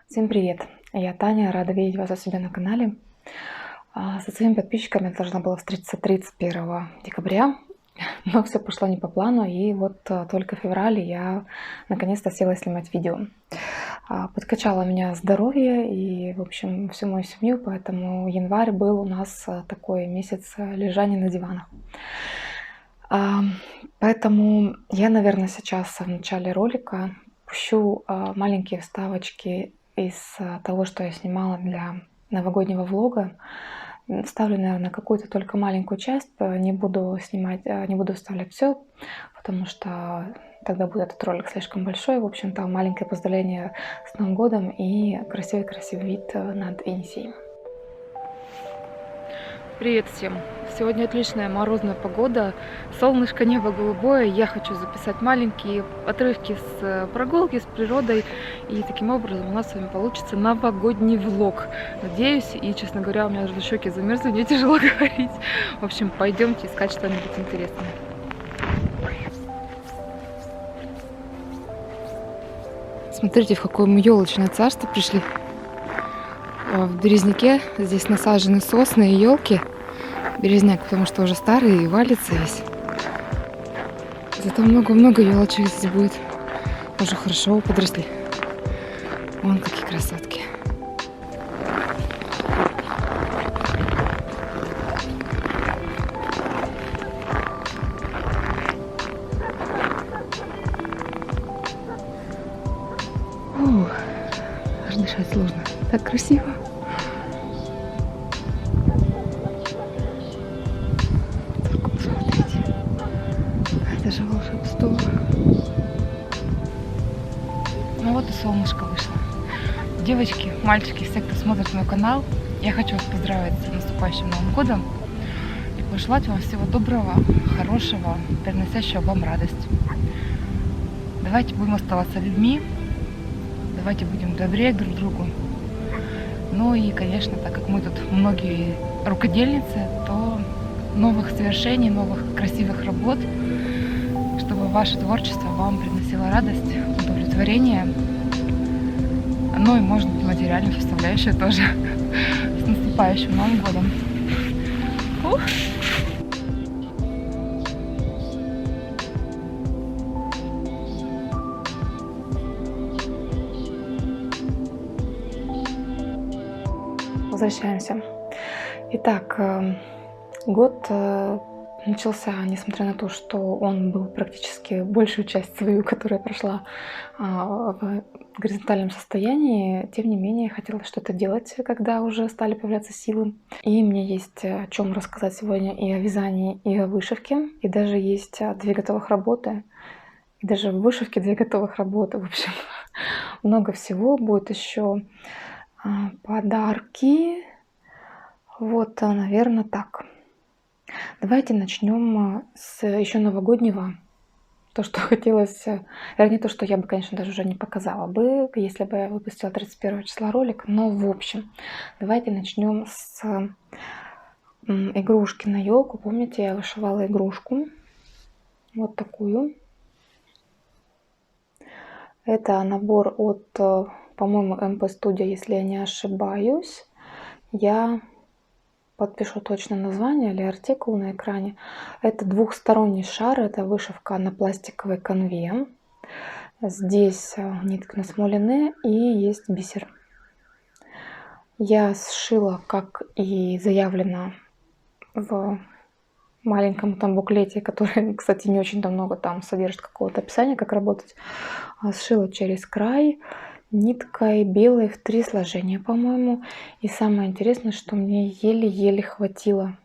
Всем привет! Я Таня, рада видеть вас у себя на канале. Со своими подписчиками я должна была встретиться 31 декабря, но все пошло не по плану, и вот только в феврале я наконец-то села снимать видео. Подкачало меня здоровье и, в общем, всю мою семью, поэтому январь был у нас такой месяц лежания на диванах. Поэтому я, наверное, сейчас в начале ролика пущу маленькие вставочки из того, что я снимала для новогоднего влога. Вставлю, наверное, какую-то только маленькую часть, не буду снимать, не буду вставлять все, потому что тогда будет этот ролик слишком большой. В общем-то, маленькое поздравление с Новым годом и красивый-красивый вид над Енисеем. Привет всем! Сегодня отличная морозная погода, солнышко, небо голубое. Я хочу записать маленькие отрывки с прогулки, с природой. И таким образом у нас с вами получится новогодний влог. Надеюсь, и, честно говоря, у меня уже щеки замерзли, мне тяжело говорить. В общем, пойдемте искать что-нибудь интересное. Смотрите, в какое мы елочное царство пришли. В Березняке здесь насажены сосны и елки. Березняк, потому что уже старый и валится весь. Зато много-много елочек здесь будет. Уже хорошо подросли. Вон какие красотки. Ух, аж дышать сложно. Так красиво. Это же волшебство. Ну вот и солнышко вышло. Девочки, мальчики, все, кто смотрит мой канал, я хочу вас поздравить с наступающим Новым годом и пожелать вам всего доброго, хорошего, приносящего вам радость. Давайте будем оставаться людьми, давайте будем добрее друг к другу. Ну и, конечно, так как мы тут многие рукодельницы, то новых совершений, новых красивых работ, чтобы ваше творчество вам приносило радость, удовлетворение, ну и, может быть, материальную составляющую тоже. С наступающим Новым годом! Ух! Возвращаемся. Итак, год начался, несмотря на то, что он был практически большую часть свою, которая прошла в горизонтальном состоянии, тем не менее, хотела что-то делать, когда уже стали появляться силы. И мне есть о чем рассказать сегодня и о вязании, и о вышивке, и даже есть 2 готовых работы, и даже в вышивке 2 готовых работы. В общем, много всего. Будет еще подарки. Вот, наверное, так. Давайте начнем с еще новогоднего. То, что хотелось, вернее, то, что я бы, конечно, даже уже не показала бы, если бы я выпустила 31 числа ролик. Но, в общем, давайте начнем с игрушки на елку. Помните, я вышивала игрушку. Вот такую. Это набор от, по-моему, МП Studio, если я не ошибаюсь. Я подпишу точно название или артикул на экране. Это двухсторонний шар, это вышивка на пластиковой канве. Здесь нитки насмоленные и есть бисер. Я сшила, как и заявлено в маленьком там буклете, который, кстати, не очень-то много там содержит какого-то описания, как работать. Сшила через край ниткой белой в 3 сложения, по-моему. И самое интересное, что мне еле-еле хватило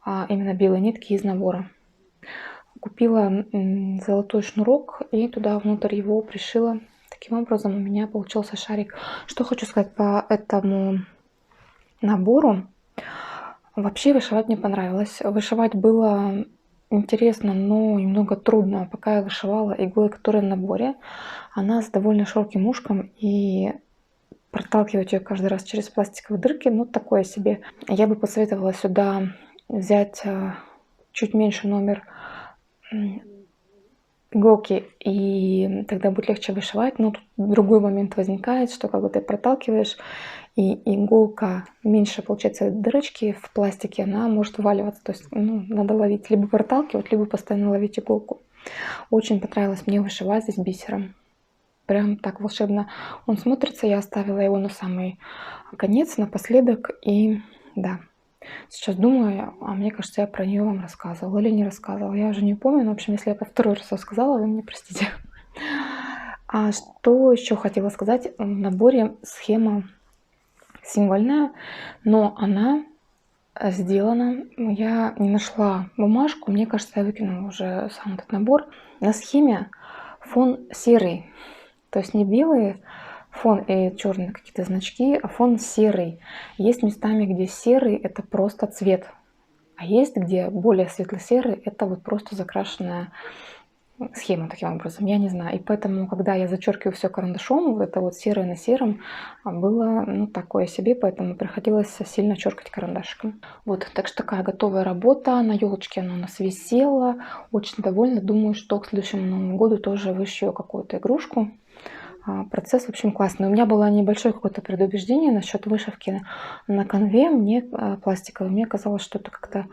именно белой нитки из набора. Купила золотой шнурок и туда внутрь его пришила. Таким образом у меня получился шарик. Что хочу сказать по этому набору. Вообще вышивать мне понравилось. Вышивать было интересно, но немного трудно. Пока я вышивала иглой, которая в наборе, она с довольно широким ушком, и проталкивать ее каждый раз через пластиковые дырки, ну такое себе. Я бы посоветовала сюда взять чуть меньше номер иголки, и тогда будет легче вышивать. Но тут другой момент возникает, что как бы ты проталкиваешь, и иголка меньше, получается, дырочки в пластике, она может вываливаться. То есть, ну, надо ловить, либо проталкивать, либо постоянно ловить иголку. Очень понравилось мне вышивать здесь бисером. Прям так волшебно он смотрится. Я оставила его на самый конец, напоследок. И да, сейчас думаю, а мне кажется, я про нее вам рассказывала или не рассказывала. Я уже не помню, но, в общем, если я по второй раз рассказала, вы мне простите. А что еще хотела сказать? В наборе схема символьная, но она сделана. Я не нашла бумажку, мне кажется, я выкинула уже сам этот набор. На схеме фон серый, то есть не белый фон и черные какие-то значки, а фон серый. Есть местами, где серый это просто цвет, а есть где более светло-серый это вот просто закрашенная схема таким образом, я не знаю. И поэтому, когда я зачеркиваю все карандашом, вот это вот серое на сером было, ну, такое себе, поэтому приходилось сильно черкать карандашиком. Вот, так что такая готовая работа. На елочке она у нас висела. Очень довольна. Думаю, что к следующему Новому году тоже вышью какую-то игрушку. Процесс, в общем, классный. У меня было небольшое какое-то предубеждение насчет вышивки на конве. Мне пластиковой. Мне казалось, что это как-то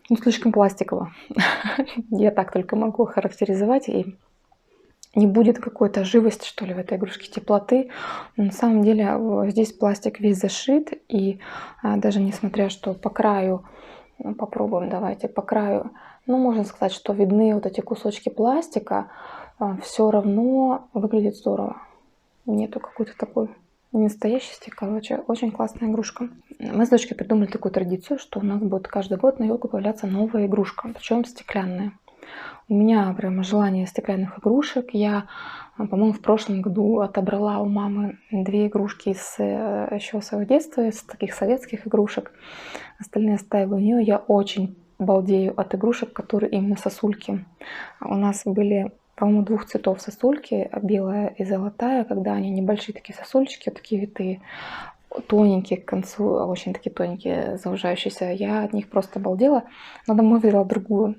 ну, слишком пластиково. Я так только могу характеризовать. И не будет какой-то живости, что ли, в этой игрушке, теплоты. Но на самом деле здесь пластик весь зашит. И даже несмотря, что по краю, ну, попробуем, давайте, по краю, ну, можно сказать, что видны вот эти кусочки пластика, все равно выглядит здорово. Нету какой-то такой ненастоящести, короче, очень классная игрушка. Мы с дочкой придумали такую традицию, что у нас будет каждый год на елку появляться новая игрушка, причем стеклянная. У меня прямо желание стеклянных игрушек. Я, по-моему, в прошлом году отобрала у мамы 2 игрушки из еще своего детства, из таких советских игрушек. Остальные оставила у нее. Я очень балдею от игрушек, которые именно сосульки. У нас были, по-моему, 2 цветов сосульки, белая и золотая, когда они небольшие такие сосульчики, такие витые, тоненькие к концу, очень такие тоненькие, заужающиеся. Я от них просто обалдела, но домой взяла другую.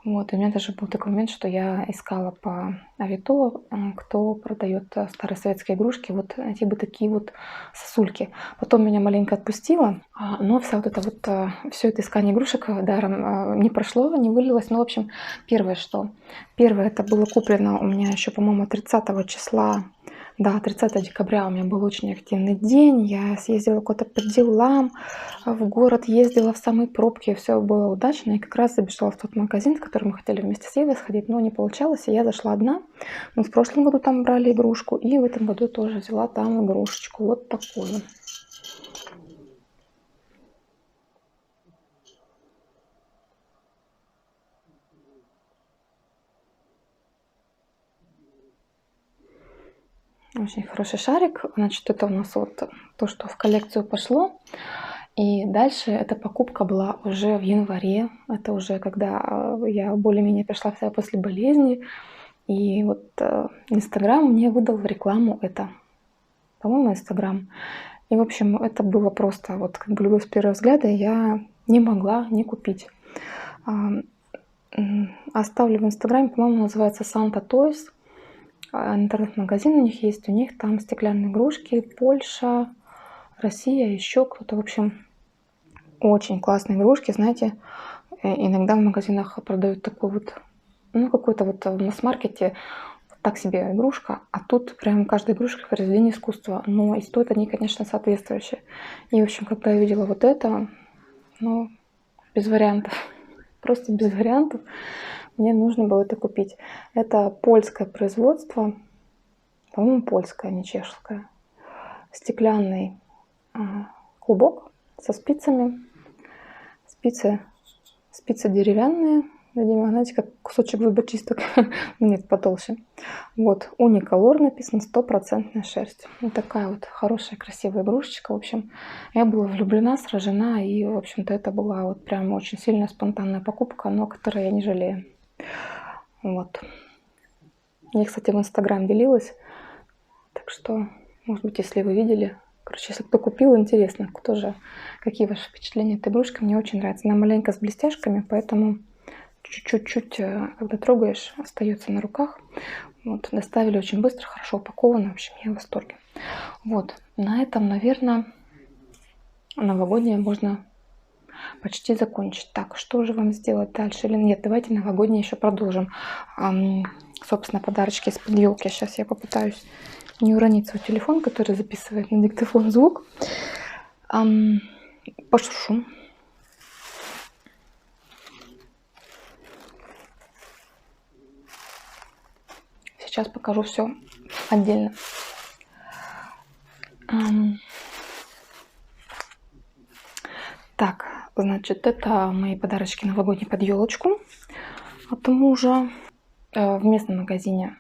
Вот, и у меня даже был такой момент, что я искала по Авито, кто продает старые советские игрушки, вот найти бы такие вот сосульки. Потом меня маленько отпустило, но вся вот это вот, все это искание игрушек даром не прошло, не вылилось. Ну, в общем, первое, это было куплено у меня еще, по-моему, 30 числа. Да, 30 декабря у меня был очень активный день. Я съездила куда-то по делам, в город ездила в самые пробки, все было удачно. И как раз забежала в тот магазин, в который мы хотели вместе с Евой сходить, но не получалось, и я зашла одна. Мы в прошлом году там брали игрушку, и в этом году тоже взяла там игрушечку, вот такую. Очень хороший шарик. Значит, это у нас вот то, что в коллекцию пошло. И дальше эта покупка была уже в январе. Это уже когда я более-менее пришла в себя после болезни. И вот Инстаграм мне выдал в рекламу это. По-моему, Инстаграм. И, в общем, это было просто вот как бы любовь с первого взгляда. Я не могла не купить. Оставлю в Инстаграме, по-моему, называется Santa Toys. Интернет-магазин у них есть, у них там стеклянные игрушки, Польша, Россия, еще кто-то. В общем, очень классные игрушки, знаете. Иногда в магазинах продают такой вот, ну, какой-то вот в масс-маркете так себе игрушка, а тут прям каждая игрушка произведение искусства. Но и стоят они, конечно, соответствующие. И, в общем, когда я видела вот это, ну, без вариантов, просто без вариантов, мне нужно было это купить. Это польское производство, по-моему, польское, не чешское. Стеклянный клубок со спицами. Спицы деревянные, видимо, знаете, как кусочек зубочисток. Нет, потолще. Вот, униколор написано, 100% шерсть. Вот такая вот хорошая, красивая игрушечка. В общем, я была влюблена, сражена, и, в общем-то, это была вот прям очень сильная спонтанная покупка, но которой я не жалею. Вот. Я, кстати, в Инстаграм делилась, так что, может быть, если вы видели, короче, если кто купил, интересно, кто же, какие ваши впечатления от игрушки, мне очень нравится. Она маленько с блестяшками, поэтому чуть-чуть, когда трогаешь, остается на руках. Вот, доставили очень быстро, хорошо упаковано. В общем, я в восторге. Вот, на этом, наверное, новогоднее можно почти закончить. Так, что же вам сделать дальше или нет? Давайте новогоднее еще продолжим. Собственно, подарочки из-под елки. Сейчас я попытаюсь не уронить свой телефон, который записывает на диктофон звук. Пошуршу. Сейчас покажу все отдельно. Так, значит, это мои подарочки новогодние под елочку от мужа в местном магазине.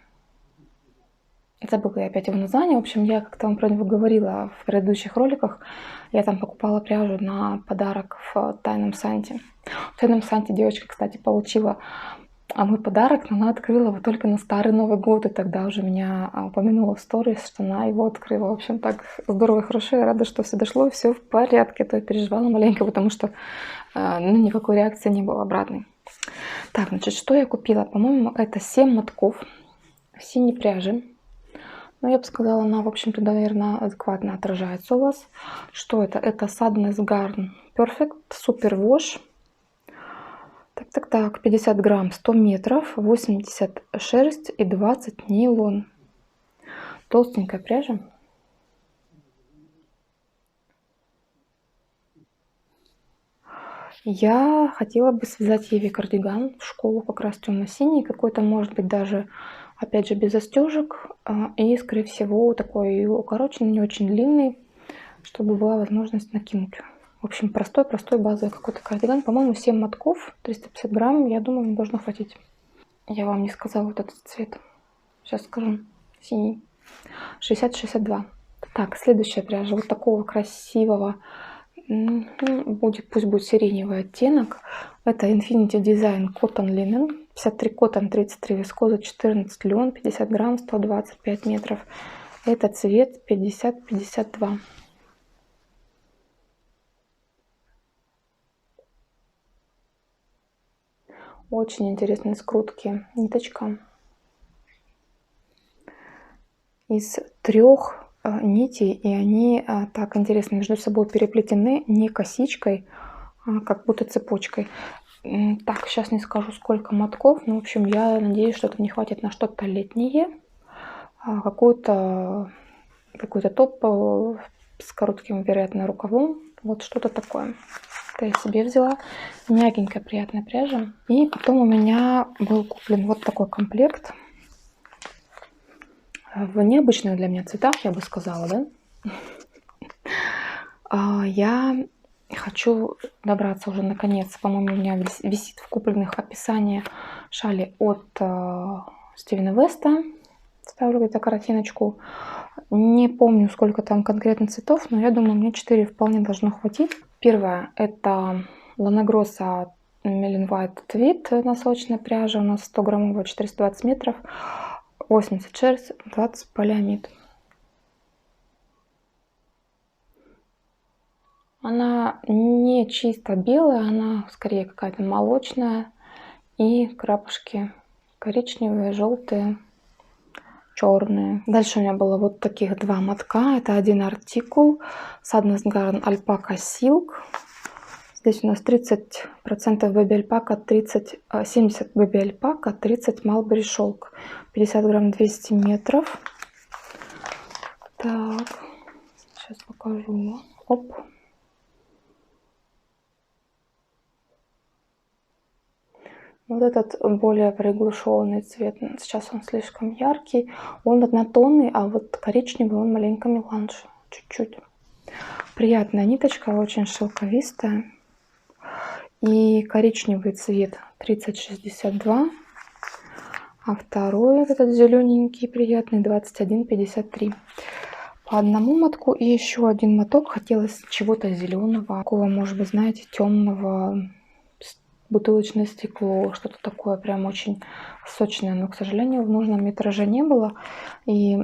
Забыла я опять его название. В общем, я как-то вам про него говорила в предыдущих роликах. Я там покупала пряжу на подарок в Тайном Санте. В Тайном Санте девочка, кстати, получила мой подарок, но она открыла его только на Старый Новый год. И тогда уже меня упомянула в сторис, что она его открыла. В общем, так здорово и хорошо. Я рада, что все дошло, и все в порядке. То я переживала маленько, потому что никакой реакции не было обратной. Так, значит, что я купила? По-моему, это 7 мотков синей пряжи. Ну, я бы сказала, она, в общем-то, наверное, адекватно отражается у вас. Что это? Это Sadness Garn Perfect Super Wash. Так, 50 грамм, 100 метров, 80 шерсть и 20 нейлон. Толстенькая пряжа. Я хотела бы связать Еве кардиган в школу, как раз темно-синий, какой-то, может быть, даже, опять же, без застежек, и, скорее всего, такой укороченный, не очень длинный, чтобы была возможность накинуть. В общем, простой базовый какой-то кардиган. По-моему, 7 мотков, 350 грамм, я думаю, мне должно хватить. Я вам не сказала вот этот цвет. Сейчас скажу. Синий. 60-62. Так, следующая пряжа. Вот такого красивого, пусть будет сиреневый оттенок. Это Infinity Design Cotton Linen. 53 коттон, 33 вискоза, 14 лен, 50 грамм, 125 метров. Это цвет 50-52. Очень интересные скрутки. Ниточка из 3 нитей, и они так интересно между собой переплетены не косичкой, а как будто цепочкой. Так, сейчас не скажу, сколько мотков, но, в общем, я надеюсь, что это не хватит на что-то летнее, какой-то топ с коротким, вероятно, рукавом, вот что-то такое. Это я себе взяла. Мягенькая, приятная пряжа. И потом у меня был куплен вот такой комплект в необычных для меня цветах, я бы сказала, да. Я хочу добраться уже наконец. По-моему, у меня висит в купленных описание шали от Стивена Веста. Ставлю где-то картиночку. Не помню, сколько там конкретно цветов, но я думаю, мне 4 вполне должно хватить. Первое, это Lana Grossa Melon White Tweed, носочная пряжа. У нас 100 граммовая, 420 метров, 80 шерсть, 20 полиамид. Она не чисто белая, она скорее какая-то молочная. И крапушки коричневые, желтые, черные. Дальше у меня было вот таких 2 мотка. Это один артикул. Sadness Garn Alpaca Silk. Здесь у нас 30% Baby Alpaca, 70 Baby Alpaca, 30 Mulberry шелк. 50 грамм, 200 метров. Так, сейчас покажу. Оп. Вот этот более приглушенный цвет, сейчас он слишком яркий, он однотонный, а вот коричневый он маленько меланж, чуть-чуть. Приятная ниточка, очень шелковистая. И коричневый цвет 3062, а второй вот этот зелененький приятный 2153. По одному мотку и еще один моток. Хотелось чего-то зеленого, такого, может быть, знаете, темного. Бутылочное стекло, что-то такое прям очень сочное, но, к сожалению, в нужном метраже не было. И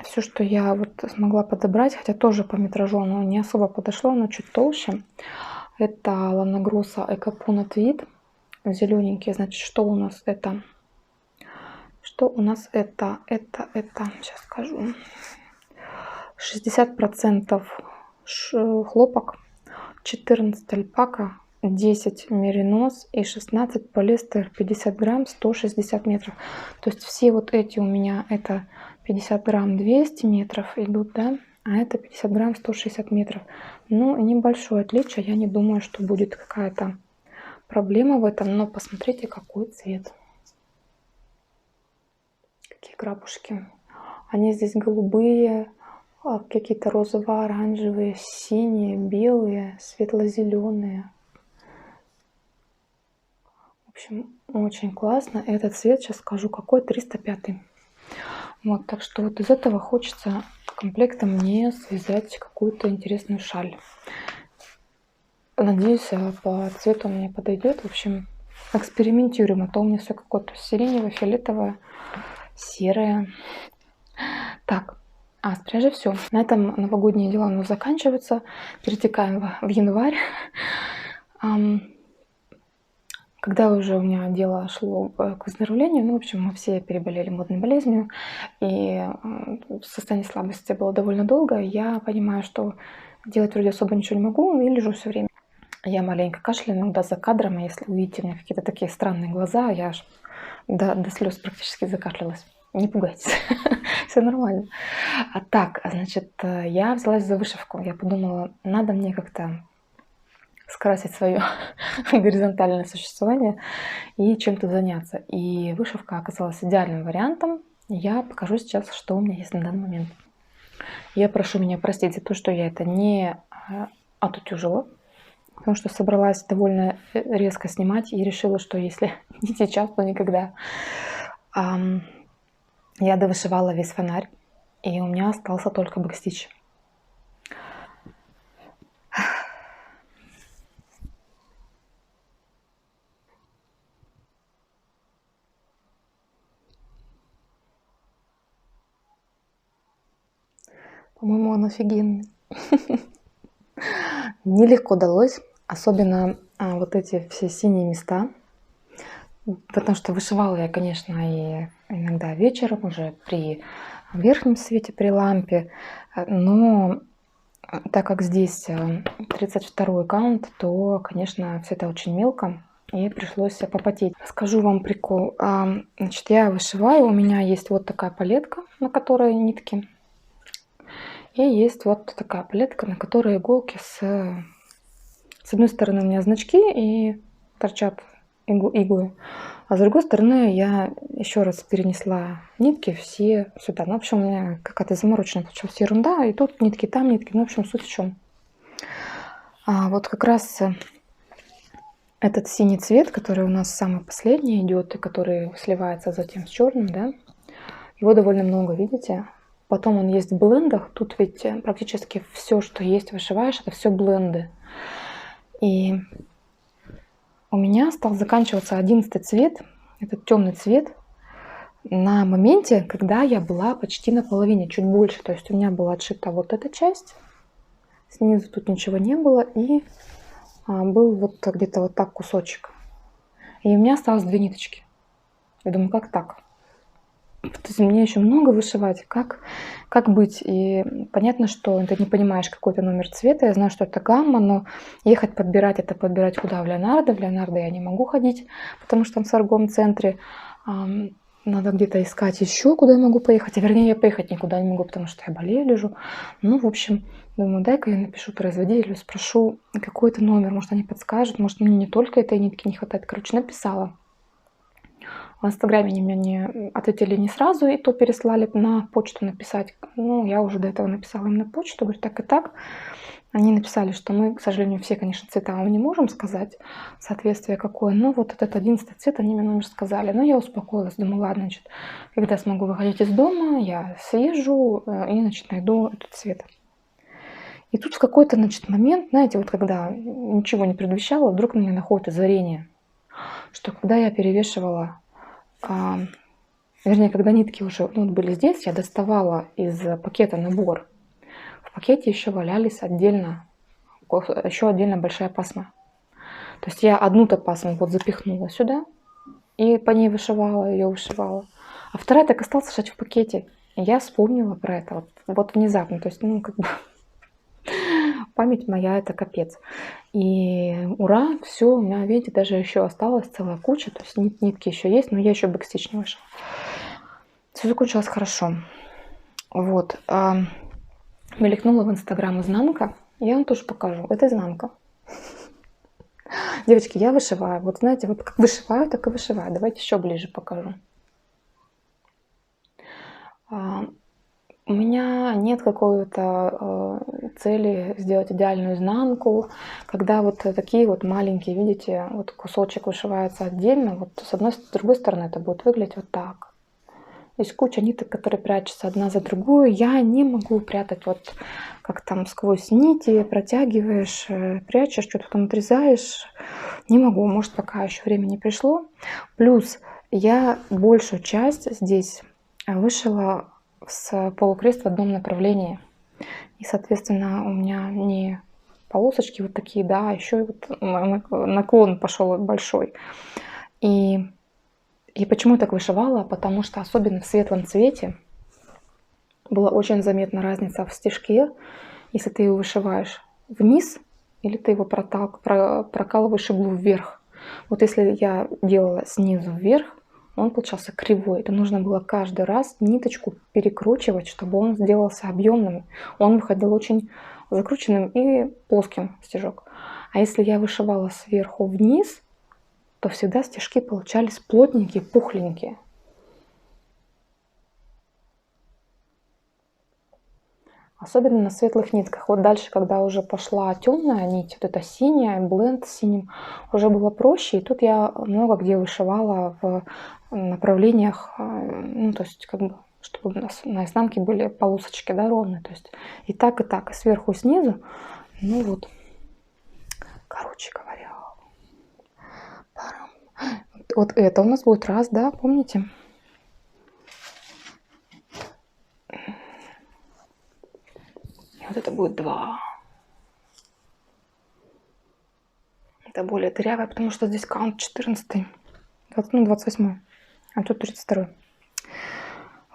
все, что я вот смогла подобрать, хотя тоже по метражу оно не особо подошло, оно чуть толще. Это Lana Grossa Ecopuna Tweed, зелененькие. Значит, что у нас это? Что у нас это? Сейчас скажу. 60% хлопок, 14 альпака, 10 меринос и 16 полиэстер, 50 грамм, 160 метров. То есть все вот эти у меня это 50 грамм 200 метров идут, да, а это 50 грамм 160 метров. Ну, небольшое отличие, я не думаю, что будет какая-то проблема в этом, но посмотрите, какой цвет. Какие крапушки. Они здесь голубые, какие-то розово-оранжевые, синие, белые, светло-зеленые. В общем, очень классно. Этот цвет, сейчас скажу, какой, 305. Вот, так что вот из этого хочется комплектом мне связать какую-то интересную шаль. Надеюсь, по цвету мне подойдет. В общем, экспериментируем. А то у меня все какое-то сиреневое, фиолетовое, серое. Так, с пряжей все. На этом новогодние дела у нас заканчиваются. Перетекаем в январь. Когда уже у меня дело шло к выздоровлению, ну, в общем, мы все переболели модной болезнью, и состояние слабости было довольно долго. Я понимаю, что делать вроде особо ничего не могу, и лежу все время. Я маленько кашляю иногда за кадром, и если увидите у меня какие-то такие странные глаза, я аж до слез практически закашлялась. Не пугайтесь, все нормально. Так, значит, я взялась за вышивку. Я подумала, надо мне как-то скрасить свое горизонтальное существование и чем-то заняться. И вышивка оказалась идеальным вариантом. Я покажу сейчас, что у меня есть на данный момент. Я прошу меня простить за то, что я это не отутюжила, потому что собралась довольно резко снимать и решила, что если не сейчас, то никогда. Я довышивала весь фонарь, и у меня остался только бэкстич. По-моему, он офигенный. Нелегко далось, особенно вот эти все синие места, потому что вышивала я, конечно, и иногда вечером уже при верхнем свете, при лампе, но так как здесь 32-й каунт, то, конечно, все это очень мелко, и пришлось попотеть. Скажу вам прикол. Значит, я вышиваю, у меня есть вот такая палетка, на которой нитки, и есть вот такая палетка, на которой иголки с одной стороны у меня значки и торчат иглы, а с другой стороны я еще раз перенесла нитки все сюда. Ну, в общем, у меня какая-то замороченная получилась ерунда, и тут нитки, там нитки. Ну, в общем, суть в чем. Вот как раз этот синий цвет, который у нас самый последний идет и который сливается затем с черным, да, его довольно много, видите? Потом он есть в блендах. Тут ведь практически все, что есть, вышиваешь, это все бленды. И у меня стал заканчиваться 11-й цвет, этот темный цвет, на моменте, когда я была почти на половине, чуть больше. То есть у меня была отшита вот эта часть, снизу тут ничего не было, и был вот где-то вот так кусочек. И у меня осталось 2 ниточки. Я думаю, как так? То есть мне еще много вышивать, как быть? И понятно, что ты не понимаешь какой-то номер цвета. Я знаю, что это гамма, но ехать подбирать, это подбирать куда? В Леонардо. В Леонардо я не могу ходить, потому что он в торговом центре. Надо где-то искать еще, куда я могу поехать. А вернее, я поехать никуда не могу, потому что я болею, лежу. Ну, в общем, думаю, дай-ка я напишу производителю, спрошу какой-то номер. Может, они подскажут, может, мне не только этой нитки не хватает. Короче, написала. В Инстаграме они мне ответили не сразу, и то переслали на почту написать. Ну, я уже до этого написала им на почту, говорю, так и так. Они написали, что мы, к сожалению, все, конечно, цвета вам не можем сказать, соответствие какое, но вот этот 11-й цвет они мне номер сказали. Но я успокоилась, думаю, ладно, значит, когда смогу выходить из дома, я съезжу и, значит, найду этот цвет. И тут в какой-то, значит, момент, знаете, вот когда ничего не предвещало, вдруг на меня находит озарение, что когда я перевешивала, вернее, когда нитки уже были здесь, я доставала из пакета набор. В пакете еще валялись отдельно, еще отдельно большая пасма. То есть я одну топазу вот запихнула сюда и по ней вышивала, ее вышивала. А вторая так осталась лежать в пакете. И я вспомнила про это вот внезапно. То есть, ну, как бы память моя это капец. И ура, все, у меня, видите, даже еще осталась целая куча. То есть нитки еще есть, но я еще бэкстич не вышла. Все закончилось хорошо. Вот. Мелькнула в Инстаграм изнанка. Я вам тоже покажу. Это изнанка. Девочки, я вышиваю. Вот знаете, вот как вышиваю, так и вышиваю. Давайте еще ближе покажу. У меня нет какой-то цели сделать идеальную изнанку. Когда вот такие вот маленькие, видите, вот кусочек вышивается отдельно, вот с одной, с другой стороны это будет выглядеть вот так. Есть куча ниток, которые прячутся одна за другую. Я не могу прятать вот как там сквозь нити, протягиваешь, прячешь, что-то там отрезаешь. Не могу, может, пока еще время не пришло. Плюс я большую часть здесь вышила с полукрест в одном направлении. И, соответственно, у меня не полосочки вот такие, да, а еще и вот наклон пошел большой. И почему я так вышивала? Потому что особенно в светлом цвете была очень заметна разница в стежке, если ты его вышиваешь вниз или ты его прокалываешь иглу вверх. Вот если я делала снизу вверх, он получался кривой. Это нужно было каждый раз ниточку перекручивать, чтобы он сделался объемным. Он выходил очень закрученным и плоским стежок. А если я вышивала сверху вниз, то всегда стежки получались плотненькие, пухленькие. Особенно на светлых нитках. Вот дальше, когда уже пошла темная нить, вот эта синяя, бленд с синим, уже было проще. И тут я много где вышивала в направлениях, ну, то есть, как бы, чтобы у нас на изнанке были полосочки, да, ровные. То есть и так, и сверху, и снизу. Ну вот, короче говоря. Вот это у нас будет раз, да, помните? Вот это будет 2. Это более дырявое, потому что здесь каунт 14, 28, а тут 32.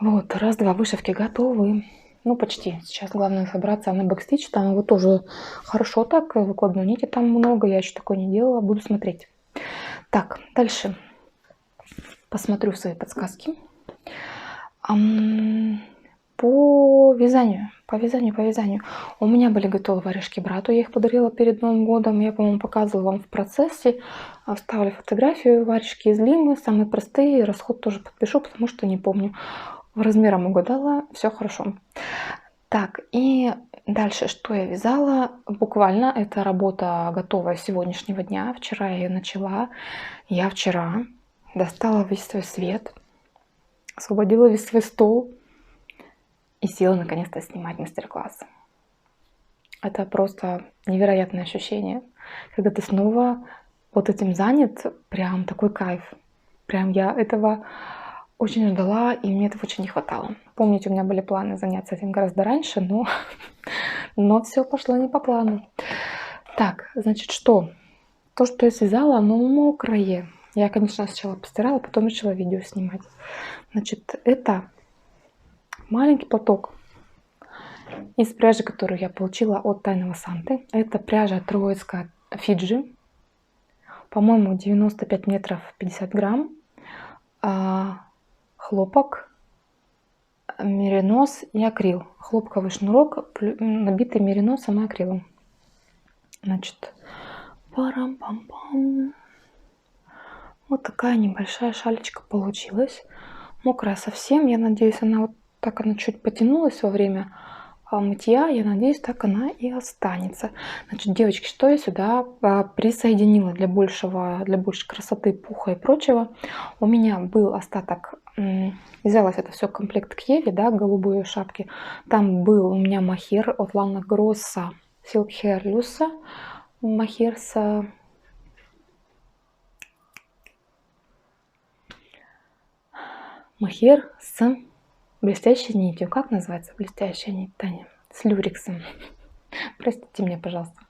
Вот, раз, два, вышивки готовы. Ну, почти. Сейчас главное собраться на бэкстич. Там его тоже хорошо так. Выкладной нити там много. Я еще такое не делала. Буду смотреть. Так, дальше. Посмотрю свои подсказки. По вязанию. У меня были готовы варежки брату. Я их подарила перед Новым годом. Я, по-моему, показывала вам в процессе. Вставлю фотографию. Варежки из Лимы. Самые простые. Расход тоже подпишу, потому что не помню. Размером угадала. Все хорошо. Так, и дальше, что я вязала? Буквально это работа готовая с сегодняшнего дня. Вчера я ее начала. Я вчера достала весь свой свет, освободила весь свой стол и села наконец-то снимать мастер-класс. Это просто невероятное ощущение, когда ты снова вот этим занят, прям такой кайф. Прям я этого очень ждала, и мне этого очень не хватало. Помните, у меня были планы заняться этим гораздо раньше, но все пошло не по плану. Так, значит, что? То, что я связала, оно мокрое. Я, конечно, сначала постирала, потом начала видео снимать. Значит, это маленький платок из пряжи, которую я получила от Тайного Санты. Это пряжа троицкая Фиджи. По-моему, 95 метров 50 грамм. Хлопок, меринос и акрил. Хлопковый шнурок, набитый мериносом и акрилом. Значит, парам-пам-пам. Вот такая небольшая шалечка получилась. Мокрая совсем. Я надеюсь, она чуть потянулась во время мытья. Я надеюсь, так она и останется. Значит, девочки, что я сюда присоединила для большей красоты, пуха и прочего. У меня был остаток, взялось это все комплект к Еве, да, голубые шапки. Там был у меня мохер от Лана Гросса, Silk Hair Lusa, мохер с блестящей нитью. Как называется блестящая нить, Таня? С люрексом. Простите меня, пожалуйста.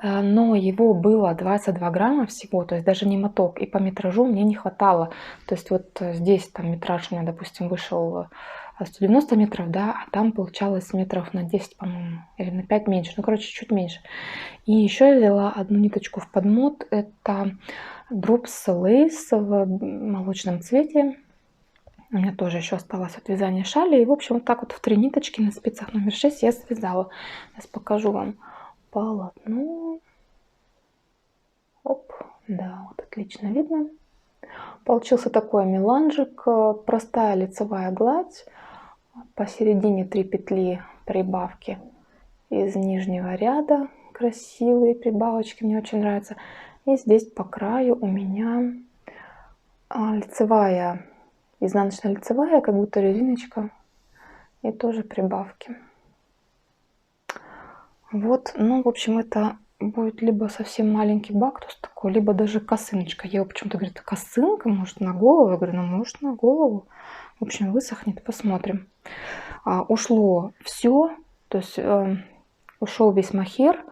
но его было 22 грамма всего, то есть даже не моток, и по метражу мне не хватало. То есть вот здесь там метраж у меня, допустим, вышел 190 метров, да, а там получалось метров на 10, по-моему, или на 5 меньше, ну, короче, чуть меньше. И еще я взяла одну ниточку в подмот, это Drops Lace в молочном цвете. У меня тоже еще осталось от вязания шали. И, в общем, вот так вот в 3 ниточки на спицах номер 6 я связала. Сейчас покажу вам полотно. Оп, да, вот отлично видно. Получился такой меланжик. Простая лицевая гладь. Посередине 3 петли прибавки из нижнего ряда. Красивые прибавочки, мне очень нравятся. И здесь по краю у меня лицевая, изнаночно-лицевая, как будто резиночка. И тоже прибавки. Вот, ну, в общем, это будет либо совсем маленький бактус такой, либо даже косыночка. Я почему-то говорю, косынка, может, на голову? Я говорю, ну, может, на голову. В общем, высохнет, посмотрим. Ушло все, то есть ушел весь мохер,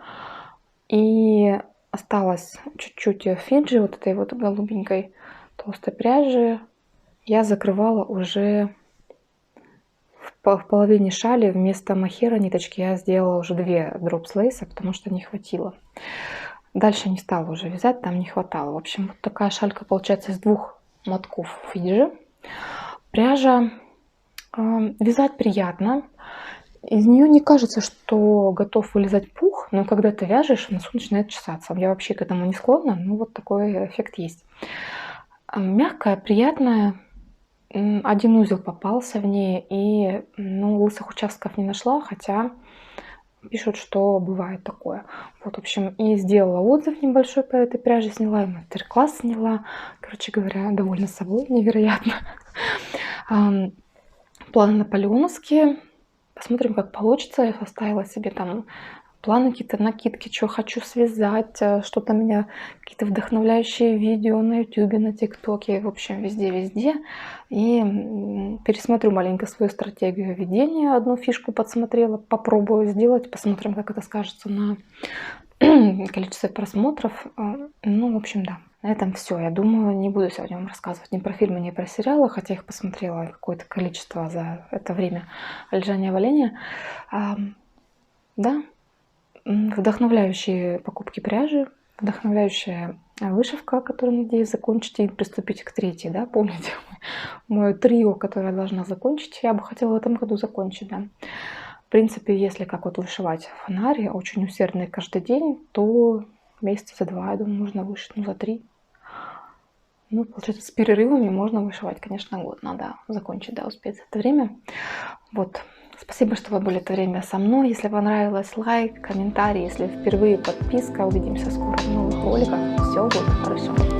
и осталось чуть-чуть фиджи, вот этой вот голубенькой толстой пряжи. Я закрывала уже в половине шали, вместо мохера ниточки я сделала уже 2 Drops Lace, потому что не хватило. Дальше не стала уже вязать, там не хватало. В общем, вот такая шалька получается из 2 мотков фиджи. Пряжа вязать приятно. Из нее не кажется, что готов вылезать пух, но когда ты вяжешь, носу начинает чесаться. Я вообще к этому не склонна, но вот такой эффект есть. Мягкая, приятная. 1 узел попался в ней, и ну, лысых участков не нашла, хотя пишут, что бывает такое. Вот, в общем, и сделала отзыв небольшой по этой пряже, сняла, и мастер-класс сняла. Короче говоря, довольна собой, невероятно. Планы наполеоновские. Посмотрим, как получится. Я составила себе там планы, какие-то накидки, что хочу связать, что-то меня, какие-то вдохновляющие видео на ютубе, на тиктоке, в общем, везде-везде. И пересмотрю маленько свою стратегию ведения. Одну фишку подсмотрела, попробую сделать, посмотрим, как это скажется на количестве просмотров. Ну, в общем, да. На этом все. Я думаю, не буду сегодня вам рассказывать ни про фильмы, ни про сериалы, хотя их посмотрела какое-то количество за это время лежания-валения. Да, вдохновляющие покупки пряжи, вдохновляющая вышивка, которую, надеюсь, закончите и приступите к 3-й, да, помните мое трио, которое я должна закончить, я бы хотела в этом году закончить, да. В принципе, если как вот вышивать фонари, очень усердно каждый день, то месяца за 2, я думаю, можно вышить, ну, за 3. Ну, получается, с перерывами можно вышивать, конечно, год. Надо закончить, да, успеть за это время. Вот. Спасибо, что вы были это время со мной. Если понравилось, лайк, комментарий. Если впервые, подписка. Увидимся скоро в новых роликах. Все будет хорошо.